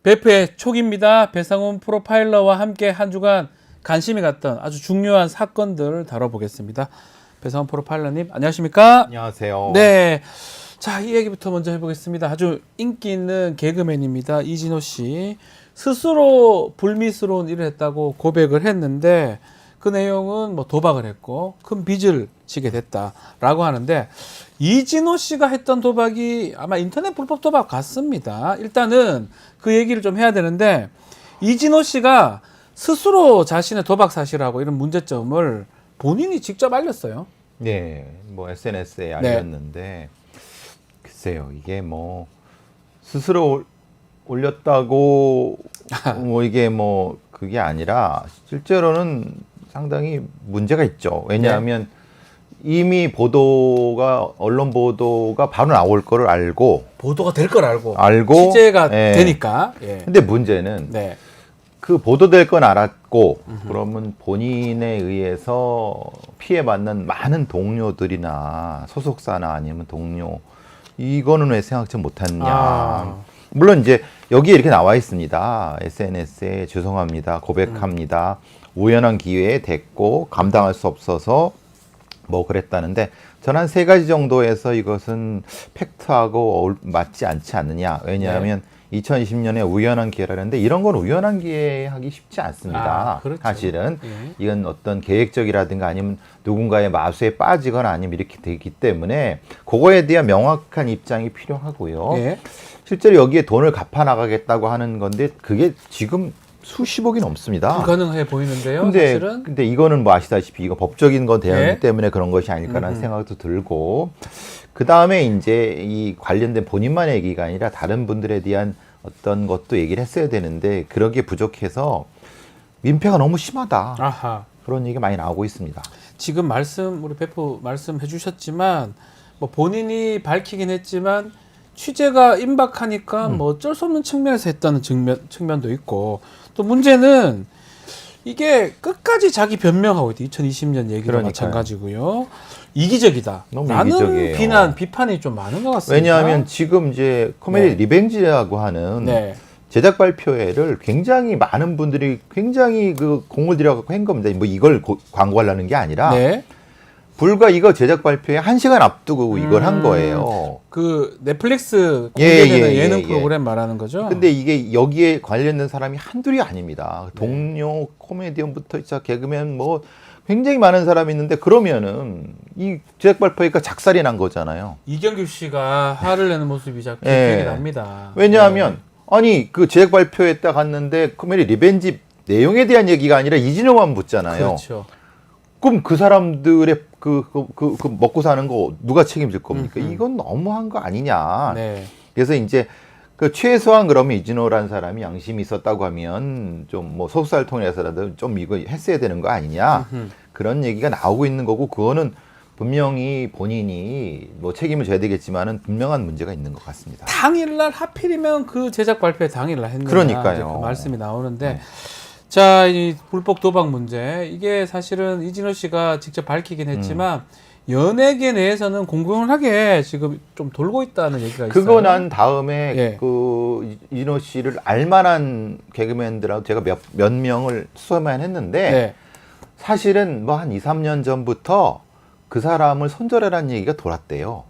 배프의 촉입니다. 배상훈 프로파일러와 함께 한 주간 관심이 갔던 아주 중요한 사건들을 다뤄보겠습니다. 배상훈 프로파일러님, 안녕하십니까? 안녕하세요. 네. 자, 이 얘기부터 먼저 해보겠습니다. 아주 인기 있는 개그맨입니다. 이진호 씨. 스스로 불미스러운 일을 했다고 고백을 했는데 그 내용은 뭐 도박을 했고 큰 빚을 지게 됐다라고 하는데 이진호 씨가 했던 도박이 아마 인터넷 불법 도박 같습니다. 일단은 그 얘기를 좀 해야 되는데 이진호 씨가 스스로 자신의 도박 사실하고 이런 문제점을 본인이 직접 알렸어요. 네, 뭐 SNS에 알렸는데 글쎄요, 이게 뭐 스스로 올렸다고 뭐 이게 뭐 그게 아니라 실제로는 상당히 문제가 있죠. 왜냐하면 이미 보도가 언론 보도가 바로 나올 거를 알고 보도가 될 걸 알고 취재가 되니까. 예. 근데 문제는 네. 그 보도될 건 알았고 그러면 본인에 의해서 피해받는 많은 동료들이나 소속사나 아니면 동료 이거는 왜 생각지 못했냐. 물론 이제 여기에 이렇게 나와 있습니다. SNS에 죄송합니다. 고백합니다. 우연한 기회에 됐고 감당할 수 없어서 뭐 그랬다는데 저는 한 3가지 정도에서 이것은 팩트하고 맞지 않지 않느냐. 왜냐하면 2020년에 우연한 기회라는데 이런 건 우연한 기회 하기 쉽지 않습니다. 그렇죠. 사실은 이건 어떤 계획적이라든가 아니면 누군가의 마수에 빠지거나 아니면 이렇게 되기 때문에 그거에 대한 명확한 입장이 필요하고요. 실제로 여기에 돈을 갚아 나가겠다고 하는 건데 그게 지금 수십억이 넘습니다. 불가능해 보이는데요. 근데 이거는 뭐 아시다시피 이거 법적인 건 대응 때문에 그런 것이 아닐까라는 생각도 들고 그 다음에 이제 이 관련된 본인만의 얘기가 아니라 다른 분들에 대한 어떤 것도 얘기를 했어야 되는데 그러기에 부족해서 민폐가 너무 심하다. 아하. 그런 얘기가 많이 나오고 있습니다. 지금 우리 배포 말씀해 주셨지만 뭐 본인이 밝히긴 했지만 취재가 임박하니까 뭐 어쩔 수 없는 측면에서 했다는 측면도 있고 또 문제는 이게 끝까지 자기 변명하고 있대. 2020년 얘기도 마찬가지고요. 이기적이다. 너무 라는 이기적이에요. 비판이 좀 많은 것 같습니다. 왜냐하면 지금 이제 코미디 리벤지라고 하는 제작 발표회를 굉장히 많은 분들이 굉장히 그 공을 들여갖고 한 겁니다. 뭐 이걸 광고하려는 게 아니라 불과 이거 제작 발표에 1시간 앞두고 이걸 한 거예요. 그 넷플릭스 공개되는 예능 프로그램 말하는 거죠? 근데 이게 여기에 관련된 사람이 한둘이 아닙니다. 동료, 코미디언부터 진짜 개그맨 뭐 굉장히 많은 사람이 있는데 그러면은 이 제작 발표회가 작살이 난 거잖아요. 이경규 씨가 화를 내는 모습이 자꾸 기억이 납니다. 왜냐하면 아니 그 제작 발표회 딱 갔는데 코미디 리벤지 내용에 대한 얘기가 아니라 이진호만 묻잖아요. 그렇죠. 그럼 그 사람들의 그 먹고 사는 거 누가 책임질 겁니까? 이건 너무한 거 아니냐. 그래서 이제 그 최소한 그러면 이진호라는 사람이 양심이 있었다고 하면 좀 뭐 소속사를 통해서라도 좀 이거 했어야 되는 거 아니냐. 그런 얘기가 나오고 있는 거고 그거는 분명히 본인이 뭐 책임을 져야 되겠지만은 분명한 문제가 있는 것 같습니다. 당일날 하필이면 그 제작 발표 당일날 했느냐. 그러니까요. 그 말씀이 나오는데 자, 이 불법 도박 문제 이게 사실은 이진호 씨가 직접 밝히긴 했지만 연예계 내에서는 공공연하게 지금 좀 돌고 있다는 얘기가 있어요. 그거 난 다음에 그 이진호 씨를 알만한 개그맨들하고 제가 몇 명을 수소만 했는데 사실은 뭐 한 2, 3년 전부터 그 사람을 손절하라는 얘기가 돌았대요.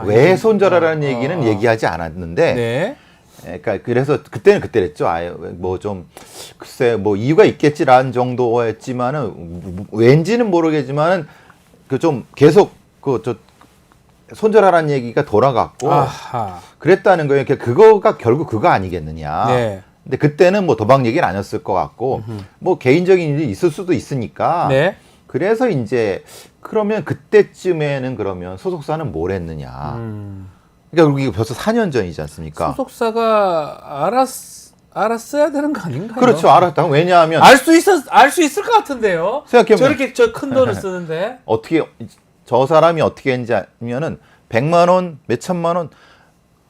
왜 손절하라는 얘기는 얘기하지 않았는데 그러니까 그래서 그때는 그때랬죠. 아예 뭐 좀 글쎄 뭐 이유가 있겠지라는 정도였지만은 왠지는 모르겠지만은 그 좀 계속 저 손절하라는 얘기가 돌아갔고 그랬다는 거예요. 그러니까 그거가 결국 그거 아니겠느냐. 근데 그때는 뭐 도박 얘기는 아니었을 것 같고 뭐 개인적인 일이 있을 수도 있으니까 그래서 이제 그러면 그때쯤에는 그러면 소속사는 뭘 했느냐. 그러니까 이게 벌써 4년 전이지 않습니까? 소속사가 알았어야 되는 거 아닌가요? 그렇죠. 알았다. 왜냐하면 알 수 있을 것 같은데요. 생각해보면 저렇게 큰 돈을 쓰는데 어떻게 저 사람이 어떻게 했냐면은 100만 원, 몇천만 원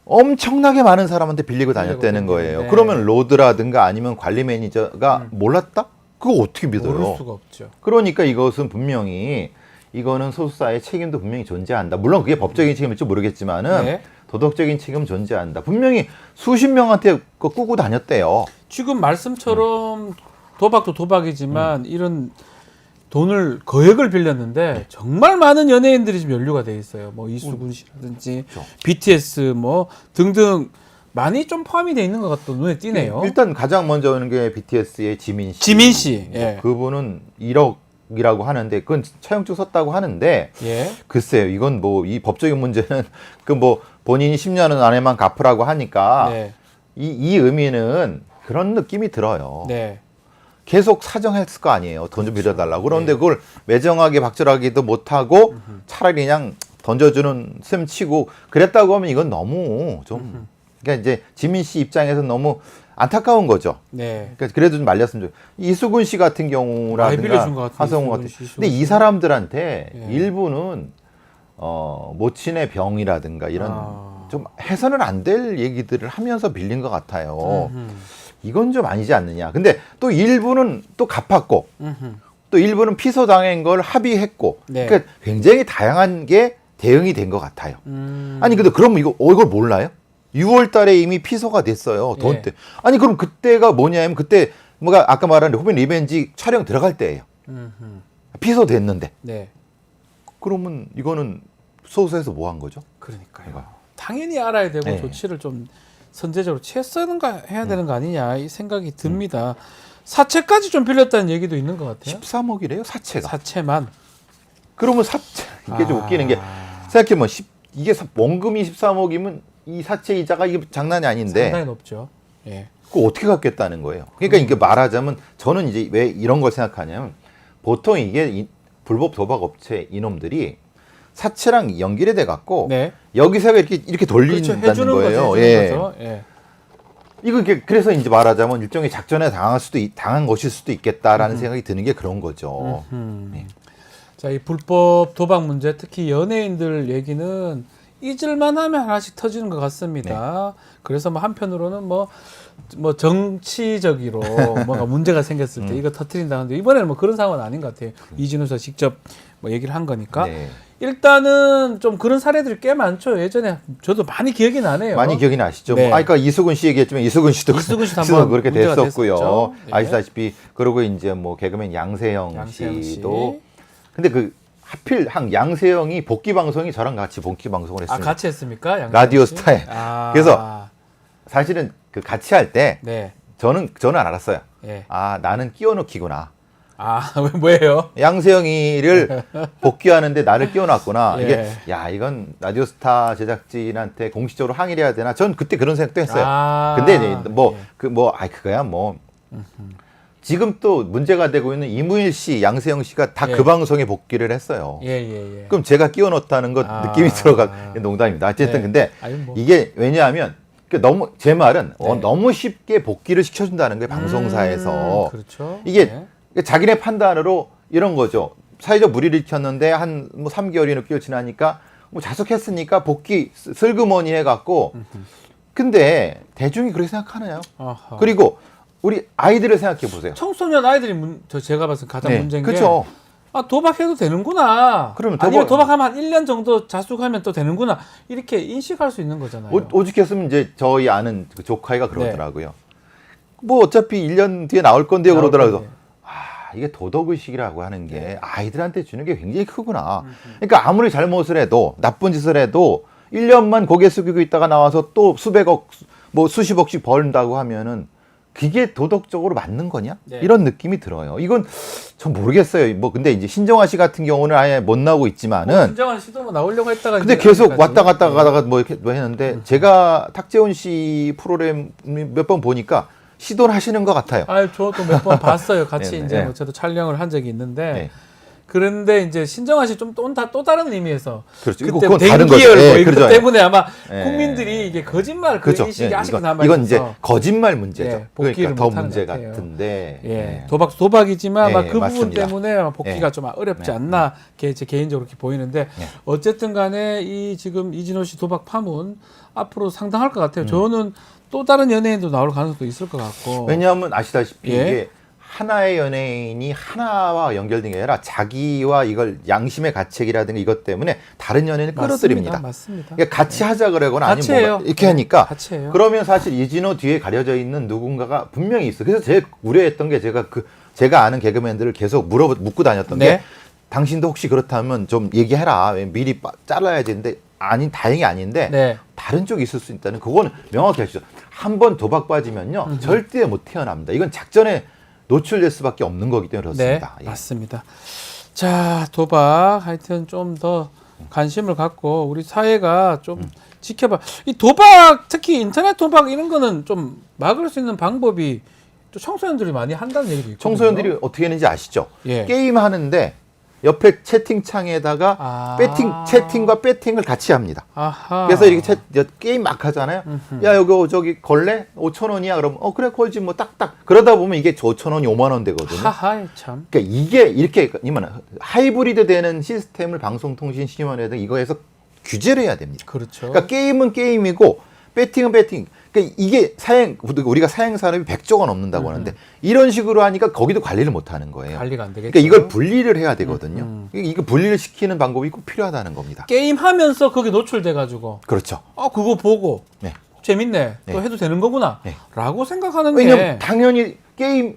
엄청나게 많은 사람한테 빌리고 다녔다는 거예요. 그러면 로드라든가 아니면 관리 매니저가 몰랐다? 그거 어떻게 믿어요? 모를 수가 없죠. 그러니까 이것은 분명히 이거는 소속사의 책임도 분명히 존재한다. 물론 그게 법적인 책임일지 모르겠지만은 도덕적인 책임은 존재한다. 분명히 수십 명한테 그거 꾸고 다녔대요. 지금 말씀처럼 도박도 도박이지만 이런 돈을 거액을 빌렸는데 정말 많은 연예인들이 지금 연루가 돼 있어요. 뭐 이수근 씨라든지 그렇죠. BTS 뭐 등등 많이 좀 포함이 돼 있는 것 같다 눈에 띄네요. 일단 가장 먼저 오는 게 BTS의 지민 씨. 지민 씨. 예. 그분은 1억이라고 하는데 그건 차용증 썼다고 하는데 예. 글쎄요. 이건 뭐 이 법적인 문제는 그 뭐 본인이 10년 안에만 갚으라고 하니까 네. 이 의미는 그런 느낌이 들어요. 네. 계속 사정했을 거 아니에요. 돈 좀 빌려달라고. 그런데 그걸 매정하게 박절하기도 못하고 차라리 그냥 던져주는 셈 치고 그랬다고 하면 이건 너무 좀 그러니까 이제 지민 씨 입장에서 너무 안타까운 거죠. 네. 그러니까 그래도 좀 말렸으면 좋. 이수근 씨 같은 많이 경우라든가 빌려준 것 같아요, 하성우 이수근 같은. 씨, 이수근 근데 이 씨. 사람들한테 예. 일부는 모친의 병이라든가 이런 좀 해서는 안 될 얘기들을 하면서 빌린 것 같아요. 이건 좀 아니지 않느냐. 근데 또 일부는 또 갚았고 또 일부는 피소당한 걸 합의했고 네. 그러니까 굉장히 다양한 게 대응이 된 것 같아요. 아니 근데 그러면 이걸 몰라요? 6월 달에 이미 피소가 됐어요. 돈 예. 때. 아니 그럼 그때가 뭐냐면 그때 뭐가 아까 말한 후벤 리벤지 촬영 들어갈 때예요. 피소됐는데. 네. 그러면 이거는 소수에서 뭐 한 거죠? 그러니까요. 이거. 당연히 알아야 되고 네. 조치를 좀 선제적으로 취했었는가 해야 되는 거 아니냐 이 생각이 듭니다. 사채까지 좀 빌렸다는 얘기도 있는 것 같아요. 13억이래요 사채가. 사채만. 그러면 사채 이게 좀 웃기는 게 생각해보면 이게 원금이 13억이면 이 사채 이자가 이게 장난이 아닌데 상당히 높죠. 예. 그거 어떻게 갚겠다는 거예요. 그러니까 이게 말하자면 저는 이제 왜 이런 걸 생각하냐면 보통 이게 불법 도박 업체 이놈들이 사채랑 연결이 돼 갖고 네. 여기서 이렇게 돌린다는 그렇죠. 해주는 거예요. 거죠. 예. 해주는 거죠. 예. 이거 그래서 이제 말하자면 일종의 작전에 당한 것일 수도 있겠다라는 생각이 드는 게 그런 거죠. 네. 자, 이 불법 도박 문제, 특히 연예인들 얘기는 잊을만 하면 하나씩 터지는 것 같습니다. 그래서 뭐 한편으로는 뭐 정치적으로 뭔가 문제가 생겼을 때 이거 터트린다는데 이번에는 뭐 그런 상황은 아닌 것 같아요. 이진우 씨 직접 뭐 얘기를 한 거니까. 네. 일단은 좀 그런 사례들이 꽤 많죠. 예전에 저도 많이 기억이 나네요. 많이 기억이 나시죠? 네. 뭐, 아까 이수근 씨 얘기했지만 이수근 씨도 한번 그렇게 문제가 됐었고요. 됐었죠. 네. 아시다시피 그리고 이제 뭐 개그맨 양세형 양세형 씨도 근데 그 하필 양세형이 복귀 방송이 저랑 같이 복귀 방송을 했습니다. 같이 했습니까? 양세형 라디오 씨? 스타에. 그래서 사실은 그 같이 할 때 네. 저는 알았어요. 예. 아 나는 끼워넣기구나. 뭐예요? 양세형이를 복귀하는데 나를 끼워놨구나. 예. 이게 야 이건 라디오스타 제작진한테 공식적으로 항의를 해야 되나? 전 그때 그런 생각도 했어요. 근데 그거야 뭐 지금 또 문제가 되고 있는 이무일 씨, 양세형 씨가 다 그 예. 방송에 복귀를 했어요. 예. 그럼 제가 끼워넣었다는 것 느낌이 들어가 농담입니다. 어쨌든 네. 근데 아니, 뭐. 이게 왜냐하면 너무 제 말은 네. 너무 쉽게 복귀를 시켜준다는 거예요 방송사에서. 그렇죠. 이게 네. 자기네 판단으로 이런 거죠. 사회적 무리를 일으켰는데 한 뭐 3개월이 6개월 지나니까 뭐 자숙했으니까 복귀 슬그머니 해갖고 근데 대중이 그렇게 생각하나요? 아하. 그리고 우리 아이들을 생각해 보세요. 청소년 아이들이 제가 봤을 때 가장 문제인 게 그렇죠. 도박해도 되는구나. 그러면 아니면 도박하면 한 1년 정도 자숙하면 또 되는구나. 이렇게 인식할 수 있는 거잖아요. 오죽했으면 이제 저희 아는 그 조카이가 그러더라고요. 뭐 어차피 1년 뒤에 나올 건데요 그러더라고요. 이게 도덕의식이라고 하는 게 아이들한테 주는 게 굉장히 크구나. 그러니까 아무리 잘못을 해도 나쁜 짓을 해도 1년만 고개 숙이고 있다가 나와서 또 수백억 뭐 수십억씩 벌는다고 하면은 그게 도덕적으로 맞는 거냐? 네. 이런 느낌이 들어요. 이건 전 모르겠어요. 뭐 근데 이제 신정아 씨 같은 경우는 아예 못 나오고 있지만은 신정한 씨도 뭐 나오려고 했다가 근데 이제 계속 아직까지. 왔다 갔다 가다가 뭐 이렇게 뭐 했는데 제가 탁재훈 씨 프로그램 몇 번 보니까 시도를 하시는 것 같아요. 저도 몇 번 봤어요. 같이 네, 이제 네. 뭐 저도 촬영을 한 적이 있는데 네. 그런데 이제 신정아 씨 좀 또 다른 의미에서 그렇죠. 그때 그건 다른 댕기열 거죠. 뭐 예, 이것 그렇죠. 때문에 아마 예. 국민들이 이게 거짓말 그 그렇죠. 인식이 예, 아직도 남아 이건 이제 있어서 거짓말 문제죠. 예, 복귀를 그러니까 더 못하는 문제 것 같아요. 같은데. 예, 도박이지만 예, 아마 그 부분 맞습니다. 때문에 아마 복귀가 예. 좀 어렵지 네. 않나 제 개인적으로 이렇게 보이는데 예. 어쨌든 간에 이 지금 이진호 씨 도박 파문 앞으로 상당할 것 같아요. 저는 또 다른 연예인도 나올 가능성도 있을 것 같고. 왜냐하면 아시다시피 예. 이게 하나의 연예인이 하나와 연결된 게 아니라 자기와 이걸 양심의 가책이라든가 이것 때문에 다른 연예인을 끌어들입니다. 맞습니다. 그러니까 같이 하자 그러거나 아니면 같이 해요. 뭔가 이렇게 하니까 같이 해요. 그러면 사실 이진호 뒤에 가려져 있는 누군가가 분명히 있어. 그래서 제가 우려했던 게 제가 아는 개그맨들을 계속 묻고 다녔던 네. 게 당신도 혹시 그렇다면 좀 얘기해라. 미리 잘라야 되는데 다행히 아닌데 네. 다른 쪽이 있을 수 있다는 그거는 명확히 하시죠. 한 번 도박 빠지면요 절대 못 태어납니다. 이건 작전에 노출될 수밖에 없는 거기 때문에 그렇습니다. 네, 예. 맞습니다. 자, 도박 하여튼 좀 더 관심을 갖고 우리 사회가 좀 지켜봐. 이 도박 특히 인터넷 도박 이런 거는 좀 막을 수 있는 방법이 또 청소년들이 많이 한다는 얘기도 있거든요. 청소년들이 어떻게 하는지 아시죠? 예. 게임 하는데 옆에 채팅창에다가 채팅과 배팅을 같이 합니다. 아하. 그래서 이렇게 게임 막 하잖아요. 야, 저기 걸래? 5,000원이야. 그러면 그래 걸지 뭐 딱딱. 그러다 보면 이게 5,000원이 5만 원 되거든요. 하하 참. 그러니까 이게 이렇게 하이브리드 되는 시스템을 방송통신심의원회에서 이거에서 규제를 해야 됩니다. 그렇죠. 그러니까 게임은 게임이고 배팅은 배팅. 그러니까 이게 우리가 사행 산업이 100조가 넘는다고 하는데 이런 식으로 하니까 거기도 관리를 못 하는 거예요. 관리가 안 되겠죠. 그러니까 이걸 분리를 해야 되거든요. 이거 분리를 시키는 방법이 꼭 필요하다는 겁니다. 게임 하면서 거기 노출돼 가지고 그렇죠. 그거 보고 네. 재밌네. 또 네. 해도 되는 거구나. 네. 라고 생각하는 왜냐면 게 당연히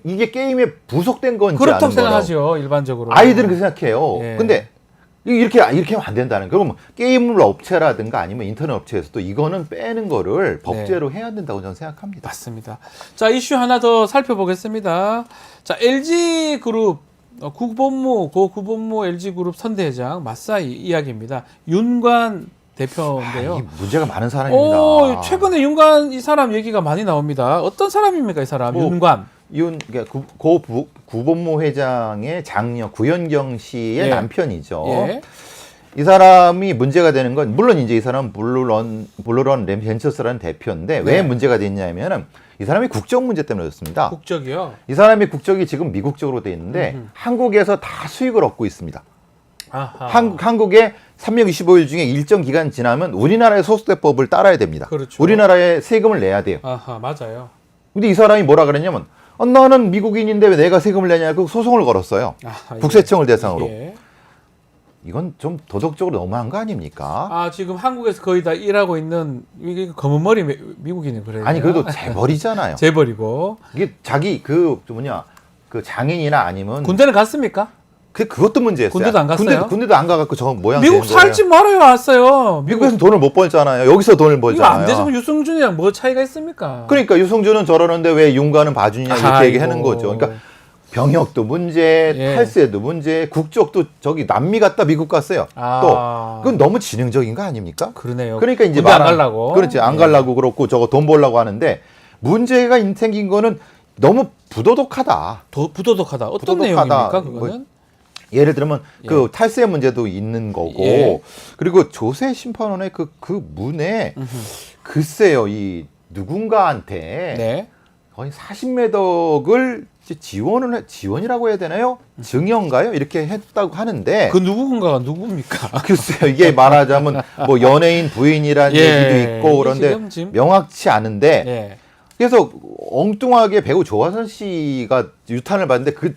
이게 게임에 부속된 건지 그렇다고 아는 거라고. 생각하죠. 일반적으로. 아이들은 그렇게 생각해요. 예. 근데 이렇게 하면 안 된다는 거예요. 그럼 게임 업체라든가 아니면 인터넷 업체에서도 이거는 빼는 거를 법제로 해야 된다고 저는 생각합니다. 맞습니다. 자, 이슈 하나 더 살펴보겠습니다. 자, LG그룹 구본무 LG그룹 선대회장 맞사이 이야기입니다. 윤관 대표인데요. 이 문제가 많은 사람입니다. 최근에 윤관 이 사람 얘기가 많이 나옵니다. 어떤 사람입니까, 이 사람? 윤관. 그러니까 구본무 회장의 장녀 구현경 씨의 예. 남편이죠. 예. 이 사람이 문제가 되는 건 물론 이제 이 사람은 블루런 벤처스라는 대표인데 왜 네. 문제가 됐냐면은 이 사람이 국적 문제 때문에 그렇습니다. 국적이요? 이 사람이 국적이 지금 미국적으로 돼 있는데 한국에서 다 수익을 얻고 있습니다. 아하. 한국에 365일 중에 일정 기간 지나면 우리나라의 소득세법을 따라야 됩니다. 그렇죠. 우리나라에 세금을 내야 돼요. 아하, 맞아요. 근데 이 사람이 뭐라 그랬냐면 나는 미국인인데 왜 내가 세금을 내냐고 소송을 걸었어요. 아하, 국세청을 대상으로. 예. 이건 좀 도덕적으로 너무한 거 아닙니까? 지금 한국에서 거의 다 일하고 있는 이게 검은 머리 미국인이 그래요. 아니 그래도 재벌이잖아요. 재벌이고. 이게 자기 그 장인이나 아니면 군대는 갔습니까? 그것도 문제였어요. 군대도 안 갔어요? 군대도 안 가갖고 저 모양 미국 되는 거예요. 살지 말아요 왔어요. 미국에서 돈을 못 벌잖아요. 여기서 돈을 이거 벌잖아요. 안 되죠. 유승준이랑 뭐 차이가 있습니까? 그러니까 유승준은 저러는데 왜 윤관은 봐주냐 이렇게 아이고. 얘기하는 거죠. 그러니까 병역도 문제, 예. 탈세도 문제, 국적도 저기 남미 갔다 미국 갔어요. 또 그건 너무 지능적인 거 아닙니까? 그러네요. 그러니까 이제 군대 안 가려고. 그렇지 안 예. 가려고 그렇고 저거 돈 벌려고 하는데 문제가 생긴 거는 너무 부도덕하다. 부도덕하다. 어떤 부도덕하다. 내용입니까? 그거는? 예를 들면 예. 그 탈세 문제도 있는 거고 예. 그리고 조세 심판원의 그 문에 글쎄요 이 누군가한테 네. 거의 40매덕을 지원이라고 해야 되나요? 증여인가요? 이렇게 했다고 하는데 그 누군가가 누굽니까? 글쎄요 이게 말하자면 뭐 연예인 부인이라는 예. 얘기도 있고 그런데 지금 명확치 않은데 예. 그래서 엉뚱하게 배우 조한선 씨가 유탄을 받는데 그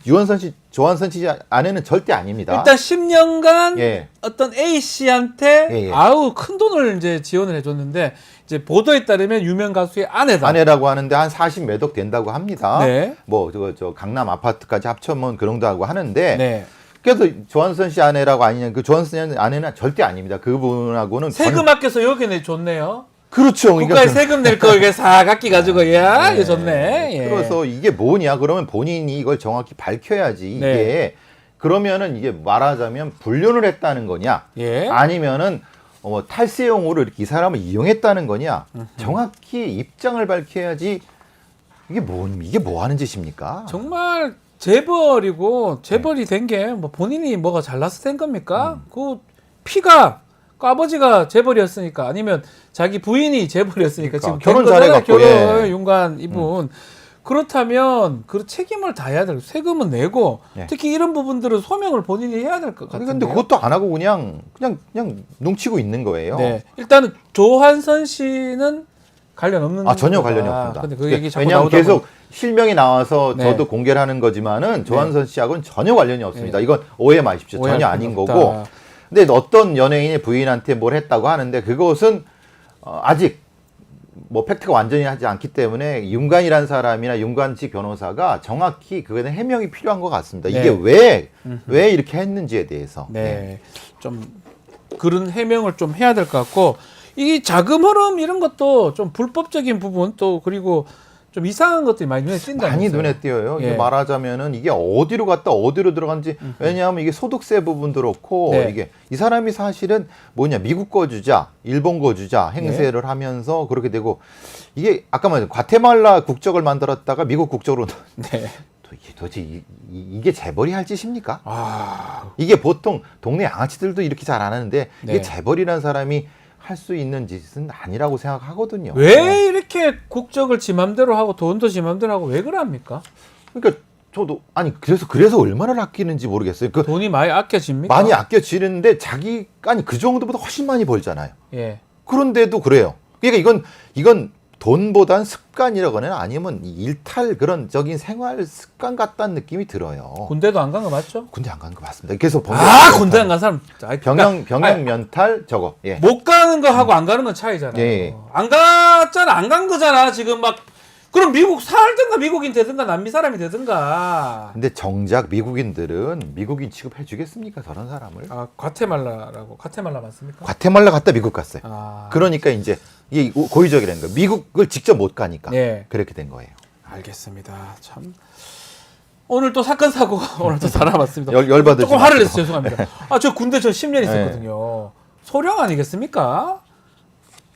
조한선 씨 아내는 절대 아닙니다. 일단 10년간 예. 어떤 A 씨한테 예, 예. 큰 돈을 이제 지원을 해줬는데 이제 보도에 따르면 유명 가수의 아내다. 아내라고 하는데 한 40매덕 된다고 합니다. 네. 뭐 저 강남 아파트까지 합쳐면 그 정도 하고 하는데 네. 그래서 조한선 씨 아내라고 아니냐 그 조한선 씨 아내는 절대 아닙니다. 그분하고는 세금 아껴서 여기 줬네요. 그렇죠. 국가에 세금 낼 거 이게 사각기 가지고 야 이거 좋네. 예. 그래서 이게 뭐냐 그러면 본인이 이걸 정확히 밝혀야지 이게 네. 그러면은 이게 말하자면 불륜을 했다는 거냐 예. 아니면은 탈세용으로 이렇게 이 사람을 이용했다는 거냐 정확히 입장을 밝혀야지 이게 뭐 하는 짓입니까? 정말 재벌이 된 게 뭐 본인이 뭐가 잘나서 된 겁니까? 그 피가 그 아버지가 재벌이었으니까 아니면 자기 부인이 재벌이었으니까 그러니까, 지금 결혼 된 거잖아요. 잘해갖고, 예. 윤관 이분 그렇다면 그 책임을 다해야 될 세금은 내고 예. 특히 이런 부분들은 소명을 본인이 해야 될 것 같은데. 근데 그것도 안 하고 그냥 눈치고 있는 거예요. 네. 일단은 조한선 씨는 관련 없는 전혀 거다. 관련이 없습니다. 근데 그 얘기 자꾸 왜냐하면 나오다 계속 실명이 나와서 네. 저도 공개를 하는 거지만은 조한선 씨하고는 전혀 관련이 없습니다. 네. 이건 오해 마십시오. 오해할 전혀 필요가 아닌 없다. 거고. 근데 어떤 연예인의 부인한테 뭘 했다고 하는데 그것은 아직 뭐 팩트가 완전히 하지 않기 때문에 윤관이라는 사람이나 윤관 씨 변호사가 정확히 그거에 대한 해명이 필요한 것 같습니다. 네. 이게 왜 이렇게 했는지에 대해서. 네. 좀 그런 해명을 좀 해야 될 것 같고 이 자금 흐름 이런 것도 좀 불법적인 부분 또 그리고 좀 이상한 것들이 많이 눈에 띈다면서요. 많이 눈에 띄어요. 예. 이게 말하자면은 이게 어디로 갔다 어디로 들어간지 왜냐하면 이게 소득세 부분도 그렇고 네. 이게 이 사람이 사실은 뭐냐 미국 거주자, 일본 거주자 행세를 하면서 그렇게 되고 이게 아까 말한 과테말라 국적을 만들었다가 미국 국적으로 네. 도대체 이게 재벌이 할 짓입니까? 아, 이게 보통 동네 양아치들도 이렇게 잘 안 하는데 네. 이게 재벌이라는 사람이 할 수 있는 짓은 아니라고 생각하거든요. 왜 이렇게 국적을 지 맘대로 하고 돈도 지 맘대로 하고 왜 그럽니까? 그러니까 저도 아니 그래서 얼마나 아끼는지 모르겠어요. 그 돈이 많이 아껴집니까? 많이 아껴지는데 자기가 아니 그 정도보다 훨씬 많이 벌잖아요. 예. 그런데도 그래요. 그러니까 이건 돈보단 습관이라거나 아니면 일탈 그런 적인 생활 습관 같다는 느낌이 들어요. 군대도 안 간 거 맞죠? 군대 안 간 거 맞습니다. 그래서 군대 안 간 사람 병영 아니, 면탈 저거. 예. 못 가는 거 하고 안 가는 건 차이잖아요. 예. 안 갔잖아, 안 간 거잖아. 지금 막 그럼 미국 살든가 미국인 되든가 남미 사람이 되든가. 근데 정작 미국인들은 미국인 취급해 주겠습니까? 저런 사람을. 아, 과테말라 맞습니까? 과테말라 갔다 미국 갔어요. 아, 그러니까 이제 이게 고의적이라는 거예요. 미국을 직접 못 가니까 예. 그렇게 된 거예요. 알겠습니다. 참 오늘 또 사건 사고 오늘 또 살아봤습니다. 열받으시죠? 조금 화를 냈어요. 죄송합니다. 저 군대 10년 있었거든요. 소령 아니겠습니까?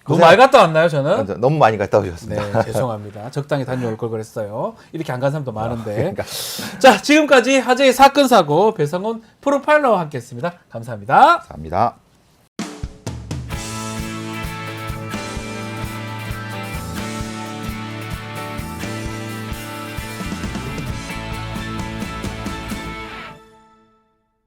너무 많이 갔다 왔나요, 저는? 너무 많이 갔다 오셨습니다. 네, 죄송합니다. 적당히 다녀올 걸 그랬어요. 이렇게 안 간 사람도 많은데. 그러니까. 자, 지금까지 화제의 사건 사고 배성훈 프로파일러와 함께했습니다. 감사합니다. 감사합니다.